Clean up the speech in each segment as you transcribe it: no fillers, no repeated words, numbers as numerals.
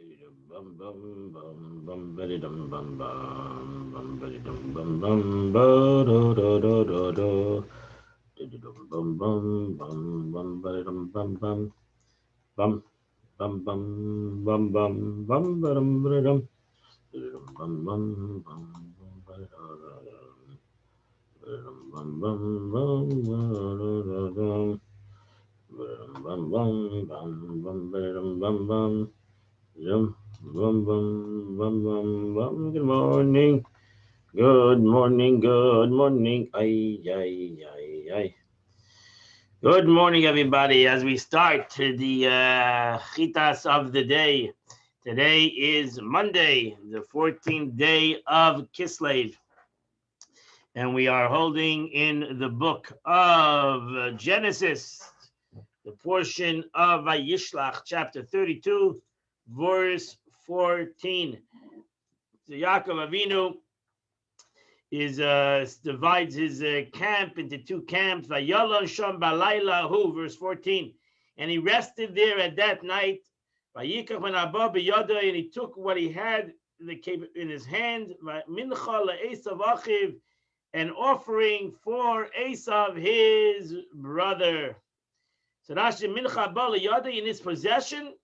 Bum bum bum bum bidi dum bum bum bum bidi dum bum bum ba do do do do do didi dum bum bum bum bum bidi dum bum bum bum bum bum bum bum bum bum bidi dum didi dum bum bum bum bum bidi do do do bum bum bum do do do bum bum bum bum bidi dum bum bum yum bum bum bum bum bum. Good morning. Good morning, good morning. Ay, ay, ay, ay. Good morning, everybody. As we start the chitas of the day, today is Monday, the 14th day of Kislev, and we are holding in the book of Genesis, the portion of Vayishlach, chapter 32, verse 14. So Yaakov Avinu is divides his camp into two camps. Vayalon sham balayla hu, verse 14, and he rested there at that night. Vayikach ben abba biyada, and he took what he had in his hand. Mincha le'esav achiv, an offering for Esav his brother. So Rashi mincha ba liyada, in his possession.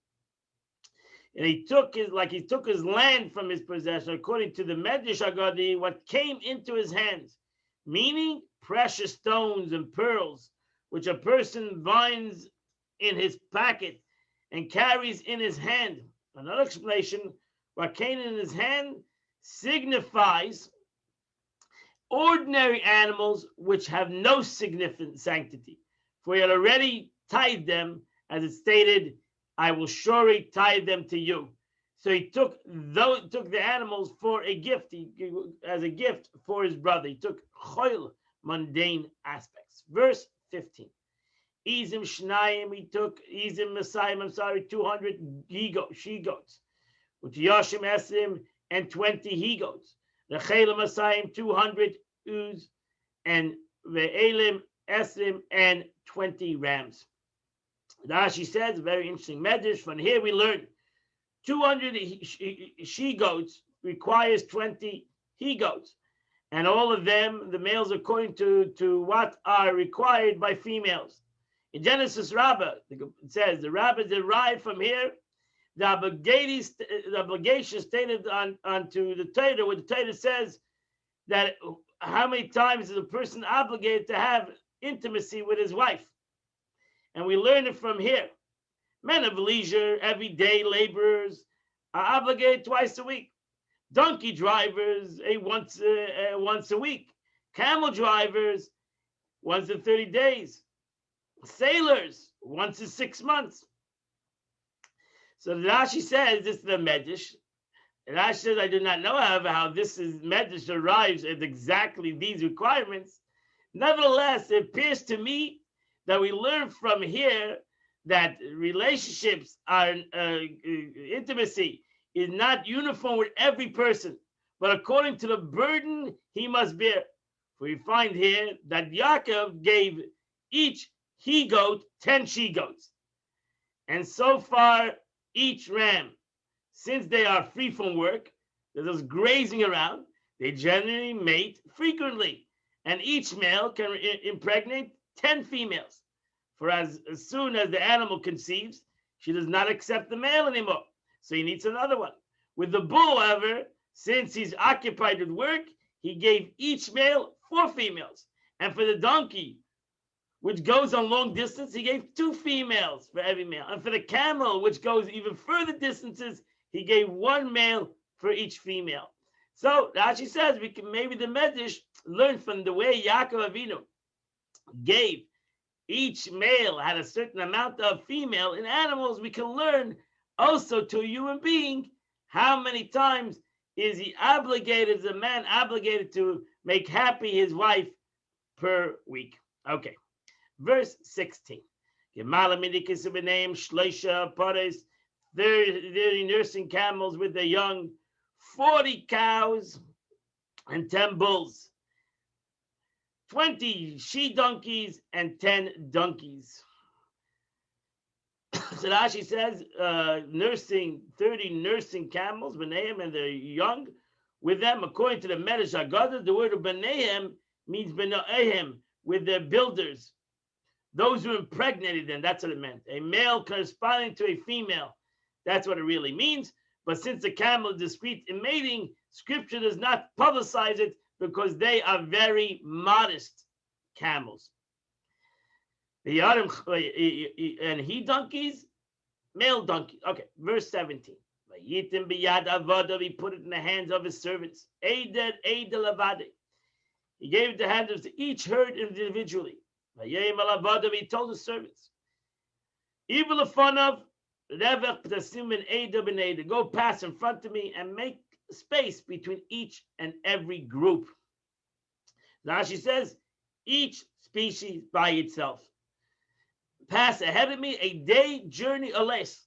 And he took his land from his possession, according to the Medrash Agadi, what came into his hands, meaning precious stones and pearls, which a person binds in his pocket and carries in his hand. Another explanation: what came in his hand signifies ordinary animals which have no significant sanctity, for he had already tied them, as it stated, I will surely tie them to you. So he took the animals for a gift, as a gift for his brother. He took choil, mundane aspects. Verse 15. Izim Shnayim, he took Izim Messiah, 200 she-goats, which Yashim Esim, and 20 he-goats. Rechela Messiah, 200 ewes, and Ve'elim Esim, and 20 rams. Rashi says, a very interesting medrash. From here we learn 200 she-goats requires 20 he-goats. And all of them, the males, according to what are required by females. In Genesis Rabbah, it says, the Rabbah derived from here the obligation stated onto the Torah, where the Torah says that how many times is a person obligated to have intimacy with his wife. And we learn it from here. Men of leisure, everyday laborers, are obligated twice a week. Donkey drivers, once a week. Camel drivers, once in 30 days. Sailors, once in 6 months. So Rashi says, this is the Medrash. Rashi says, I do not know, however, how this Medrash arrives at exactly these requirements. Nevertheless, it appears to me that we learn from here that relationships are intimacy is not uniform with every person, but according to the burden he must bear. For we find here that Yaakov gave each he-goat 10 she-goats, and so far each ram, since they are free from work, they're just grazing around, they generally mate frequently, and each male can impregnate 10 females. For as soon as the animal conceives, she does not accept the male anymore, so he needs another one. With the bull, however, since he's occupied with work, he gave each male 4 females. And for the donkey, which goes on long distance, he gave 2 females for every male. And for the camel, which goes even further distances, he gave 1 male for each female. So Rashi says we can maybe the Medrash learn from the way Yaakov Avinu gave each male had a certain amount of female. In animals, we can learn also to a human being how many times is he obligated, is a man obligated to make happy his wife per week. Okay, verse 16. They're nursing camels with their young, 40 cows and 10 bulls, 20 she donkeys and 10 donkeys. So Rashi says, nursing 30 nursing camels, Benehem, and they're young with them, according to the Medrash Haggadah. The word of Benehem means Benehem, with their builders, those who impregnated them. That's what it meant. A male corresponding to a female. That's what it really means. But since the camel is discreet in mating, Scripture does not publicize it because they are very modest camels. The and he donkeys, male donkeys. Okay, verse 17. He put it in the hands of his servants. He gave it the hands of each herd individually. He told the servants, evil of fun of go pass in front of me and make space between each and every group. Rashi says, each species by itself. Pass ahead of me a day journey or less,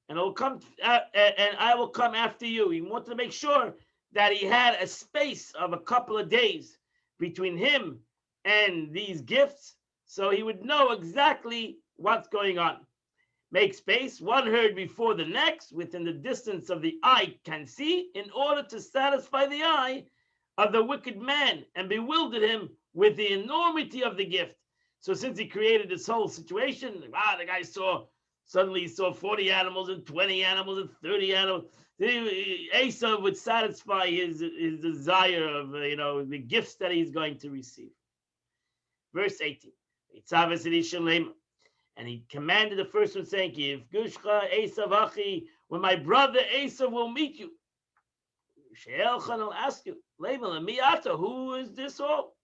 and I will come after you. He wanted to make sure that he had a space of a couple of days between him and these gifts, so he would know exactly what's going on. Make space, one herd before the next, within the distance of the eye can see, in order to satisfy the eye of the wicked man and bewildered him with the enormity of the gift. So since he created this whole situation, the guy suddenly saw 40 animals and 20 animals and 30 animals. Esau would satisfy his desire of the gifts that he's going to receive. Verse 18. And he commanded the first one, saying, when my brother Esau will meet you, will ask you, who is this all?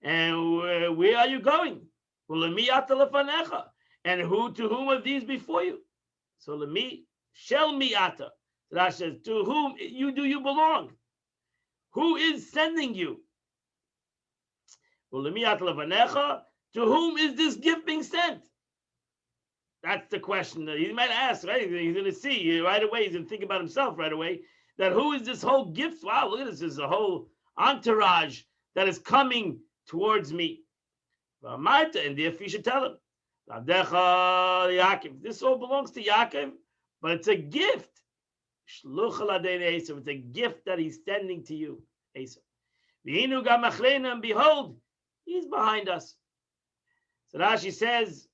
And where are you going? And to whom of these before you? So shel mi'ata. Rashi says, to whom do you belong? Who is sending you? To whom is this gift being sent? That's the question that he might ask, right? He's going to see right away. He's going to think about himself right away. That who is this whole gift? Wow, look at this. There's a whole entourage that is coming towards me. And therefore you should tell him. This all belongs to Yaakov, but it's a gift. It's a gift that he's sending to you, Esau. And behold, he's behind us. So Rashi says,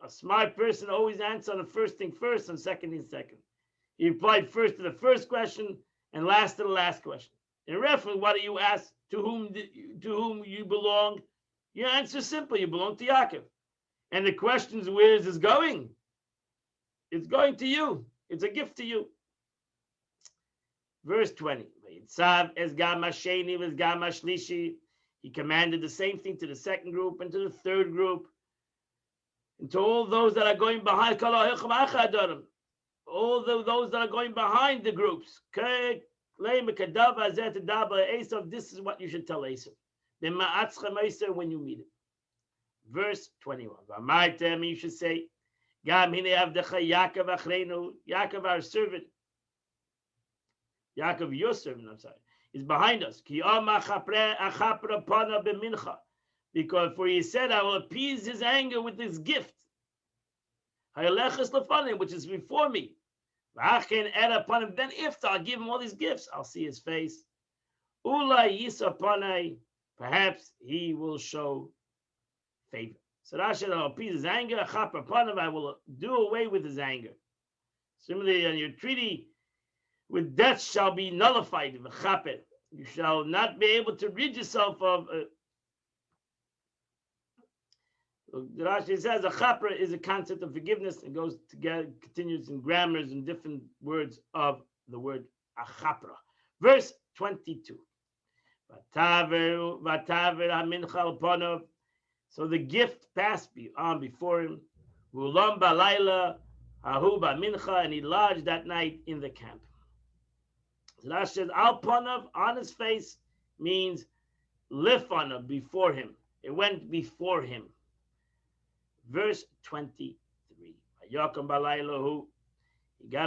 a smart person always answers on the first thing first and second thing second. He replied first to the first question and last to the last question. In reference, what do you ask? To whom you belong? Your answer is simple. You belong to Yaakov. And the question is, where is this going? It's going to you. It's a gift to you. Verse 20. He commanded the same thing to the second group and to the third group, and to all those that are going behind, all those that are going behind the groups. This is what you should tell Esau when you meet him. Verse 21. You should say, Yaakov, our servant, Yaakov, your servant, I'm sorry, is behind us. Because for he said, I will appease his anger with this gift, which is before me. Upon him. Then after I'll give him all these gifts, I'll see his face. Perhaps he will show favor. So Rashi, I'll appease his anger. I will do away with his anger. Similarly, on your treaty with death shall be nullified. You shall not be able to rid yourself of. The Rashi says a chapra is a concept of forgiveness and goes together, continues in grammars and different words of the word achapra. Verse 22. So the gift passed on before him. And he lodged that night in the camp. So Rashi says al panav, on his face, means lifanav, before him. It went before him. Verse 23. He got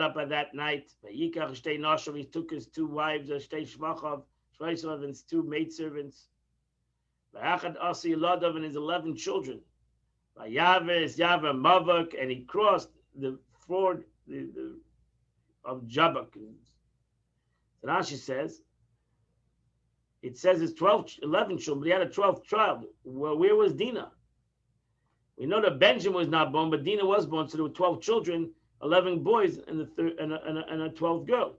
up at that night. He took his two wives, and his two maidservants, and his 11 children. Vayaves Yaver Mavak, and he crossed the ford of Jabbok. So Rashi says, it says it's 11 children, but he had a 12th child. Well, where was Dinah? We know that Benjamin was not born, but Dinah was born, so there were 12 children, 11 boys, and a 12th girl.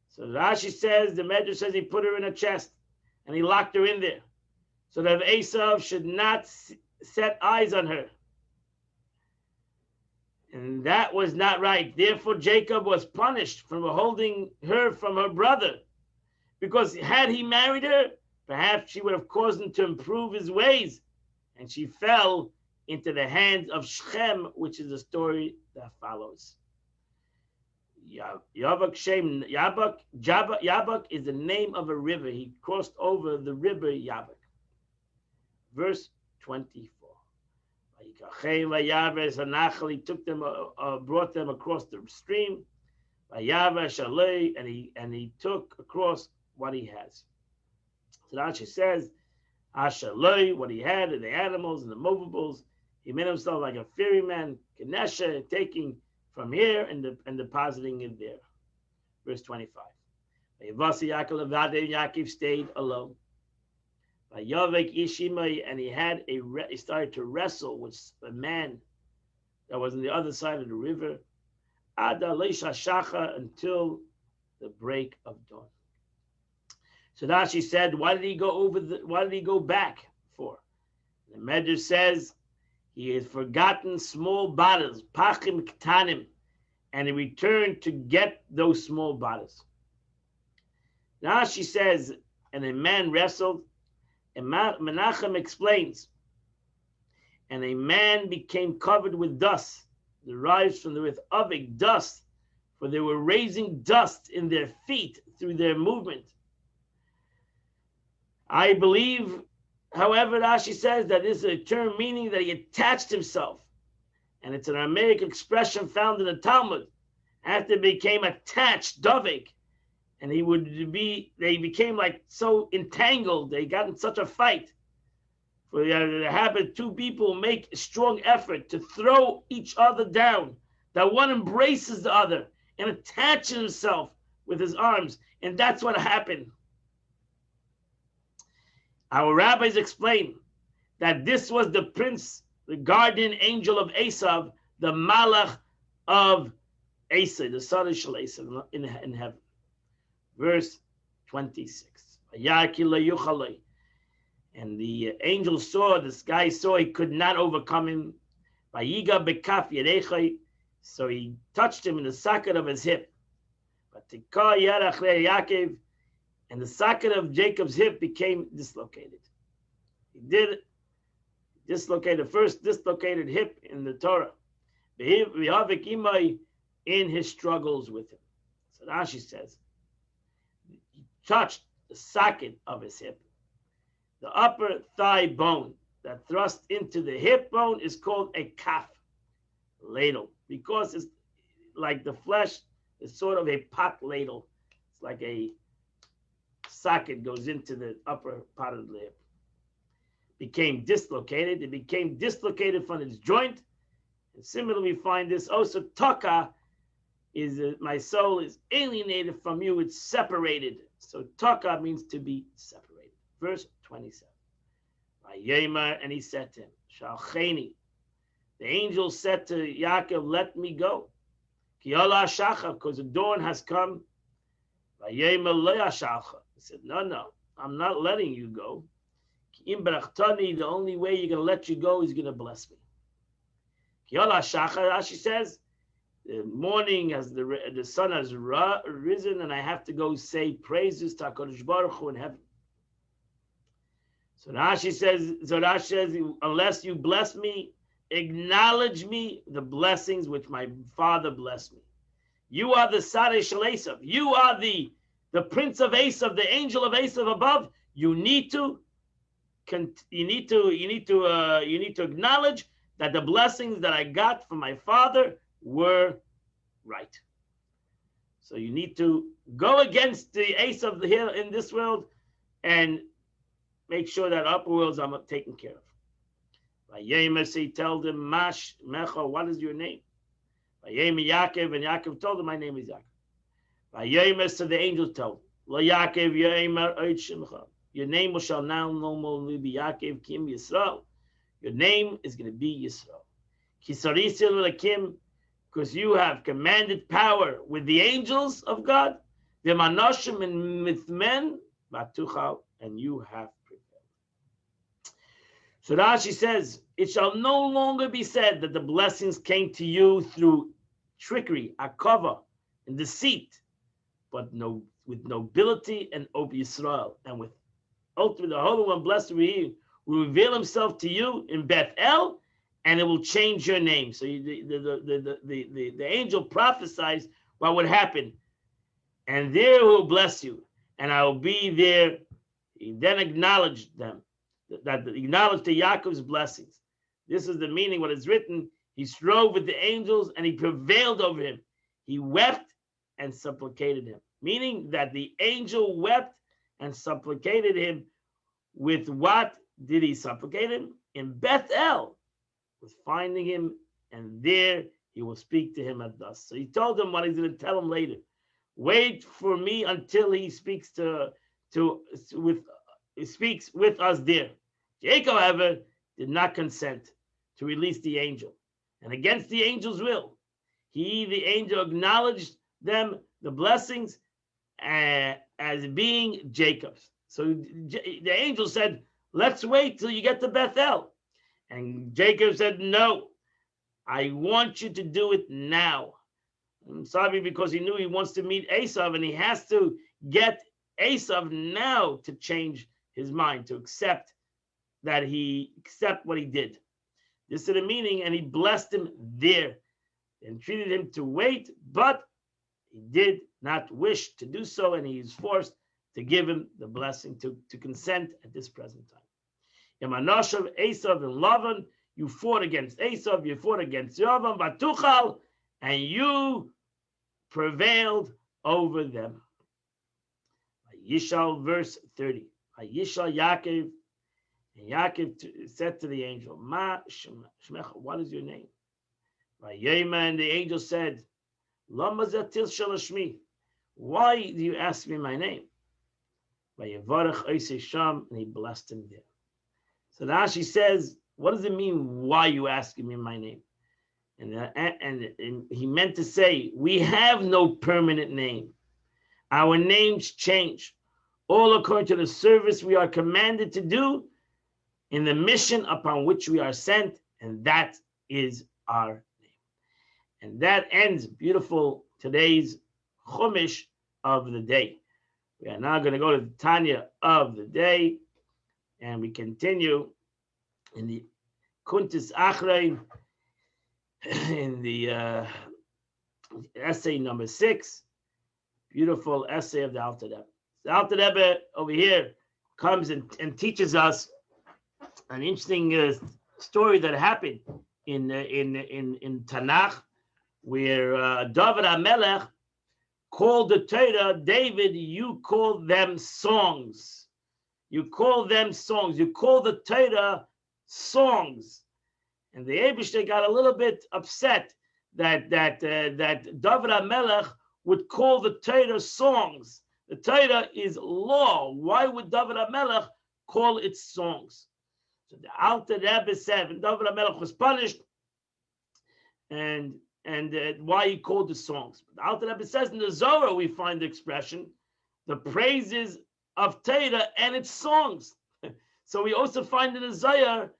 So Rashi says, the Medrash says he put her in a chest, and he locked her in there, so that Esav should not set eyes on her. And that was not right. Therefore, Jacob was punished for holding her from her brother. Because had he married her, perhaps she would have caused him to improve his ways. And she fell into the hands of Shechem, which is the story that follows. Yabak is the name of a river. He crossed over the river Yabak. Verse 24. He took them, brought them across the stream. And he took across what he has. So Rashi says, Ashaloi, what he had, the animals and the movables. He made himself like a ferryman, Kenesha, taking from here and depositing it there. Verse 25. Yaakov stayed alone. And he started to wrestle with a man that was on the other side of the river, until the break of dawn. So Rashi said, why did he go back for? The Medrash says he had forgotten small bottles, pachim ktanim, and he returned to get those small bottles. Rashi says, and a man wrestled, and Menachem explains, and a man became covered with dust, derives from the with avik, dust, for they were raising dust in their feet through their movement. I believe, however, Rashi says that this is a term meaning that he attached himself, and it's an Aramaic expression found in the Talmud. After it became attached, davik, and they became like so entangled, they got in such a fight. For it happened, two people make a strong effort to throw each other down, that one embraces the other and attaches himself with his arms, and that's what happened. Our rabbis explain that this was the prince, the guardian angel of Esav, the malach of Esav, the son of Esav in heaven. Verse 26. And the angel saw, this guy saw he could not overcome him. So he touched him in the socket of his hip. And the socket of Jacob's hip became dislocated. He did dislocate the first dislocated hip in the Torah. In his struggles with him. So Rashi says, he touched the socket of his hip. The upper thigh bone that thrust into the hip bone is called a kaf, ladle, because it's like the flesh is sort of a pot ladle. It's like a socket goes into the upper part of the hip. Became dislocated. It became dislocated from its joint. And similarly, we find this also taka is my soul is alienated from you. It's separated. So taka means to be separated. Verse 27. And he said to him, Shalcheni. The angel said to Yaakov, let me go. Because the dawn has come. He said, no, I'm not letting you go. The only way you're going to let you go is going to bless me. She says, the morning as the sun has risen, and I have to go say praises to HaKadosh Baruch Hu in heaven. So Rashi says, unless you bless me, acknowledge me, the blessings which my father blessed me. You are the Sarei Shel Esav. You are the prince of Esav, the angel of Esav above. You need to acknowledge that the blessings that I got from my father were right. So you need to go against the Esav here in this world and make sure that upper worlds I'm taken care Vayemes, he told him, Mash Mecha, what is your name? Vayem Yaakov, and Yaakov told him, my name is Yaakov. Vayemes, so the angels told him, Lo Yaakov Yemer Oit Shimcha. Your name shall now no more be Yaakov Kim Yisrael. Your name is going to be Yisrael. Kisarisil Lakim, because you have commanded power with the angels of God, the Manoshim and with men, Batuchal, and you have prevailed. So Rashi says, it shall no longer be said that the blessings came to you through trickery, akava, and deceit, but with nobility and Ob Yisrael, and with ultimately the Holy One, blessed be He, will reveal Himself to you in Bethel, and it will change your name. So the angel prophesies what would happen, and there will bless you, and I will be there. He then acknowledged them, that acknowledged to Yaakov's blessings. This is the meaning. What is written: he strove with the angels, and he prevailed over him. He wept and supplicated him, meaning that the angel wept and supplicated him. With what did he supplicate him? In Bethel, with finding him, and there he will speak to him at dusk. So he told him what he's going to tell him later. Wait for me until he speaks with us there. Jacob, however, did not consent to release the angel, and against the angel's will, the angel, acknowledged them, the blessings, as being Jacob's. So the angel said, let's wait till you get to Bethel. And Jacob said, no, I want you to do it now. I'm sorry, because he knew he wants to meet Esav, and he has to get Esav now to change his mind, to accept what he did. This is the meaning, and he blessed him there and treated him to wait, but he did not wish to do so, and he is forced to give him the blessing, to consent at this present time. Yamanoshav, Esav, and Lavan, you fought against Esav, you fought against Yavam, Batuchal, and you prevailed over them. Yishal, verse 30. Yishal Yaakov, and Yaakov said to the angel, Ma Shmecha, what is your name? Vayema, and the angel said, Lama zatil shalashmi, why do you ask me my name? Vayevarach Oisei Sham, and he blessed him there. So Rashi says, what does it mean, why you asking me my name? And he meant to say, we have no permanent name. Our names change, all according to the service we are commanded to do in the mission upon which we are sent, and that is our name. And that ends beautiful today's Chumash of the day. We are now going to go to the Tanya of the day, and we continue in the Kuntis Achrei, in the essay number 6, beautiful essay of the Alter Rebbe. The Alter Rebbe over here comes and teaches us an interesting story that happened in Tanakh, where David HaMelech called the Torah, David, you call them songs. You call them songs. You call the Torah songs. And the Eibishter got a little bit upset that David HaMelech would call the Torah songs. The Torah is law. Why would David HaMelech call it songs? So the Alter Rebbe said, when David HaMelech was punished, and why he called the songs. The Alter Rebbe says in the Zohar we find the expression, the praises of Torah and its songs. So we also find in the Zohar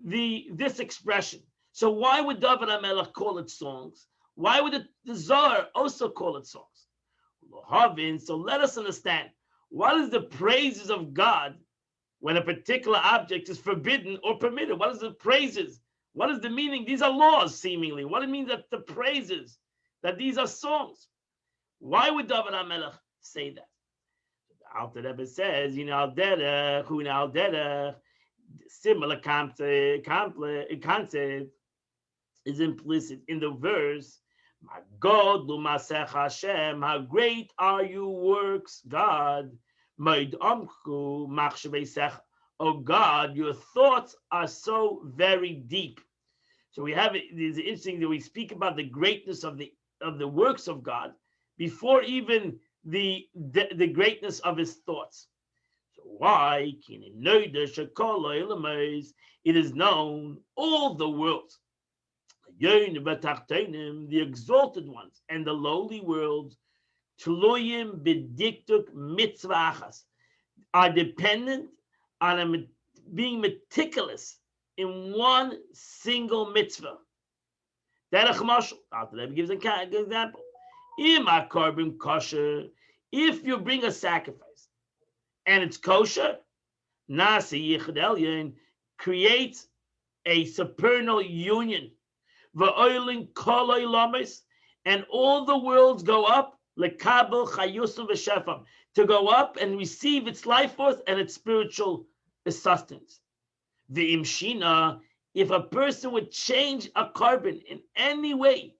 this expression. So why would David HaMelech call it songs? Why would the Zohar also call it songs? So let us understand, what is the praises of God when a particular object is forbidden or permitted? What is the praises? What is the meaning? These are laws, seemingly. What it means that the praises, that these are songs. Why would David HaMelech say that? The Alter Rebbe says, similar concept is implicit in the verse, my God, Lumasech Hashem, how great are your works, God. Moed Amchu Machshavesech oh God, your thoughts are so very deep. So we have it. It's interesting that we speak about the greatness of the works of God before even the greatness of his thoughts. So why? It is known all the worlds, the exalted ones and the lowly worlds, are dependent on being meticulous in one single mitzvah. Derech mashal. Alter Rebbe gives an example. Carbon kosher. If you bring a sacrifice and it's kosher, Nasi Yichud Elyon creates a supernal union. Va'oilin koloi lames, and all the worlds go up lekabel chayusum v'shefam, to go up and receive its life force and its spiritual sustenance. The imshina, if a person would change a carbon in any way,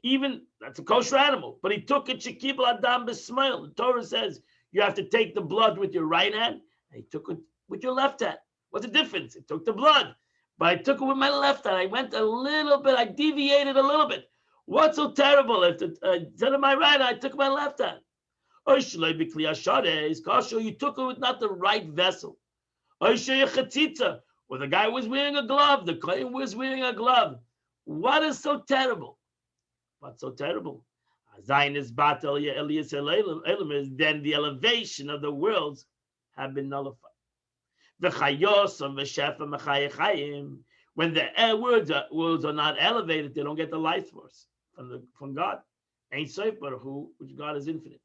even that's a kosher animal, but he took it shekibel adam b'smail. The Torah says you have to take the blood with your right hand, and he took it with your left hand. What's the difference? It took the blood, but I took it with my left hand. I went a little bit, I deviated a little bit. What's so terrible? If instead of my right hand, I took my left hand. Or you took it with not the right vessel. Or the guy was wearing a glove, the kohen was wearing a glove. What is so terrible? What's so terrible? Then the elevation of the worlds have been nullified. When the worlds are not elevated, they don't get the life force from God. Ain't Sof Baruch Hu, which God is infinite.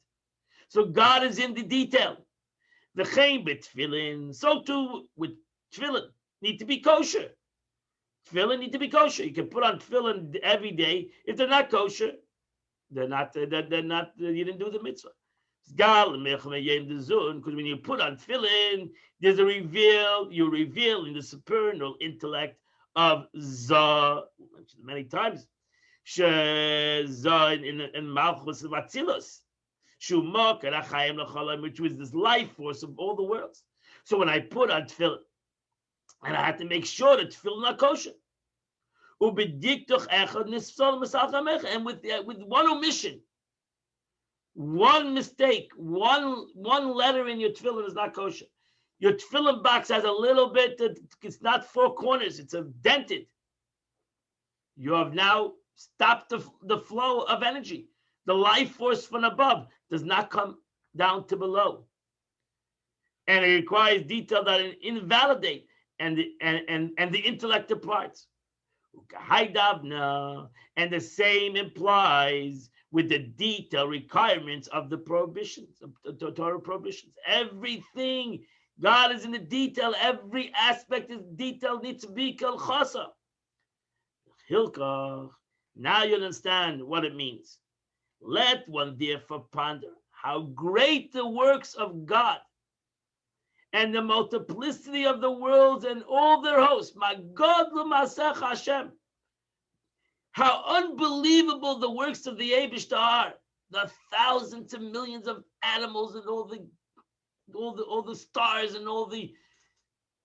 So God is in the detail. The chaim b'tefillin, so too with tefillin, need to be kosher. Tefillin need to be kosher. You can put on tefillin every day. If they're not kosher, they're not. You didn't do the mitzvah. Because when you put on tefillin, there's a reveal. You reveal in the supernal intellect of Zah, mentioned many times. Zah in Malchus of Atzilus, which was this life force of all the worlds. So when I put on tefillin, and I had to make sure that tefillin are kosher, and with one omission, one mistake, one letter in your tefillin is not kosher. Your tefillin box has a little bit, it's not four corners, it's dented. You have now stopped the flow of energy. The life force from above does not come down to below. And it requires detail that invalidate and the intellect departs. And the same implies with the detailed requirements of the prohibitions, of the Torah prohibitions. Everything, God is in the detail. Every aspect is detailed, needs to be kol chasa. Hilkach, now you understand what it means. Let one therefore ponder how great the works of God and the multiplicity of the worlds and all their hosts. My God, l'masech Hashem. How unbelievable the works of the Eibishter are. The thousands and millions of animals and all the stars and all the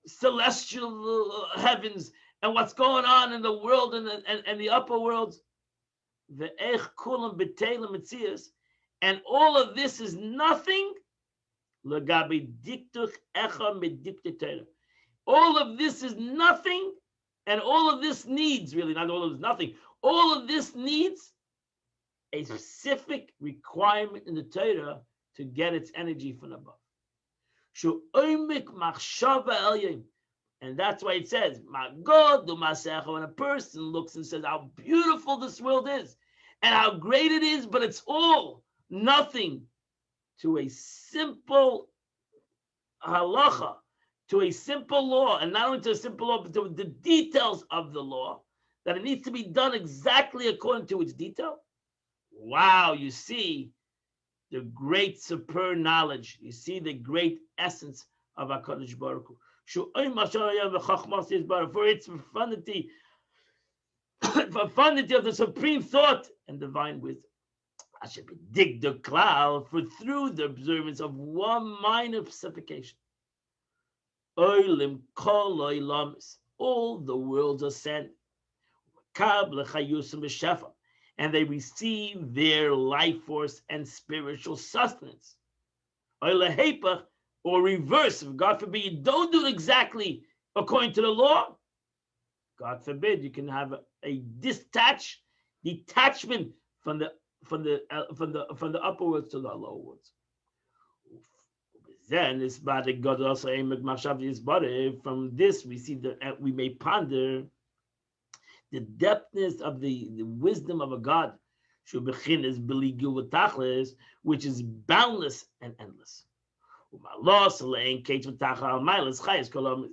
celestial heavens and what's going on in the world and the upper worlds. And all of this is nothing. All of this is nothing, and all of this needs, really, not all of this nothing, all of this needs a specific requirement in the Torah to get its energy from above. And that's why it says, my God, when a person looks and says how beautiful this world is and how great it is, but it's all nothing to a simple halacha, to a simple law, and not only to a simple law, but to the details of the law, that it needs to be done exactly according to its detail. Wow, you see the great superb knowledge. You see the great essence of HaKadosh Baruch Hu. For its profundity, profundity of the supreme thought and divine wisdom. I should be dig the cloud, for through the observance of one minor specification, Oilim kol oilams. All the worlds ascend. Kab lechayusim b'shefa. And they receive their life force and spiritual sustenance. Oilehepach, or reverse. If God forbid you don't do it exactly according to the law, God forbid you can have a detachment from the upper worlds to the lower worlds. Then it's about the God also from this we see that we may ponder the depthness of the wisdom of a God, which is boundless and endless.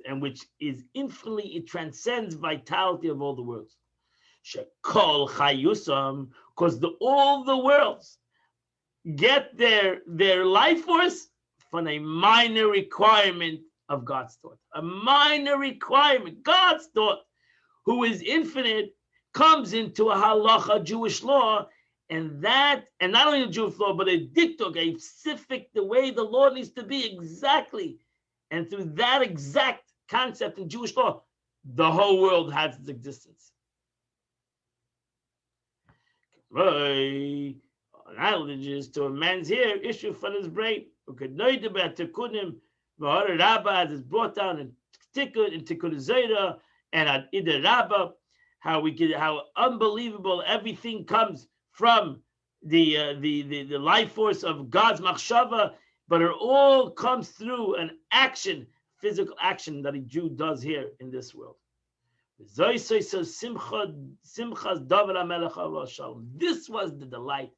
And which is infinitely, it transcends vitality of all the worlds. Because all the worlds get their life force from a minor requirement of God's thought. A minor requirement. God's thought, who is infinite, comes into a halacha, Jewish law, and not only a Jewish law, but a diktuk, a specific, the way the law needs to be exactly. And through that exact concept in Jewish law, the whole world has its existence. Analogies to a man's here, issue from his brain, who could know about Tikkunim, as is brought down in Tikkun, in Tikkun Zayda, and at Ida Rabbah, how unbelievable everything comes from the life force of God's machshava, but it all comes through an action, physical action that a Jew does here in this world. This was the delight.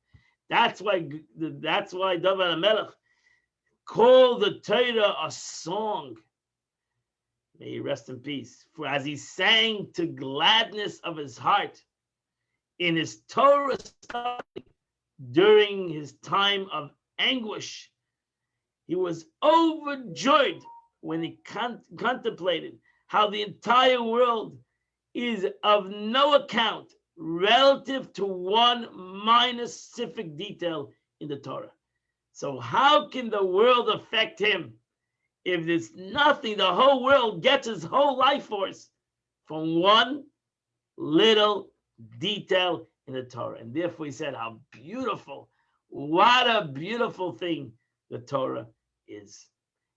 That's why David HaMelech called the Torah a song. May he rest in peace. For as he sang to gladness of his heart in his Torah study during his time of anguish, he was overjoyed when he contemplated how the entire world is of no account relative to one minor specific detail in the Torah. So how can the world affect him if there's nothing? The whole world gets his whole life force from one little detail in the Torah. And therefore he said, how beautiful, what a beautiful thing the Torah is.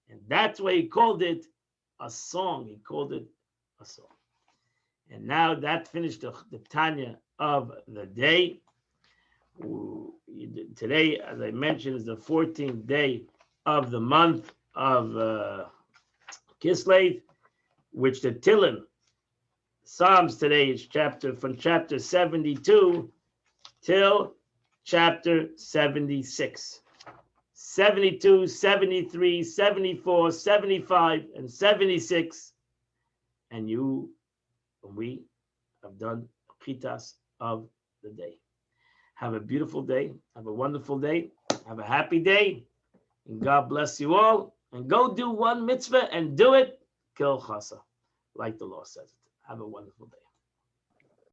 And that's why he called it a song. He called it a song. And now that finished the Tanya of the day. Today, as I mentioned, is the 14th day of the month of Kislev, which the Tehillim, Psalms today is from chapter 72 till chapter 76. 72, 73, 74, 75, and 76. And we have done Chitas of the day. Have a beautiful day. Have a wonderful day. Have a happy day. And God bless you all. And go do one mitzvah and do it kil chasa, like the law says it. Have a wonderful day.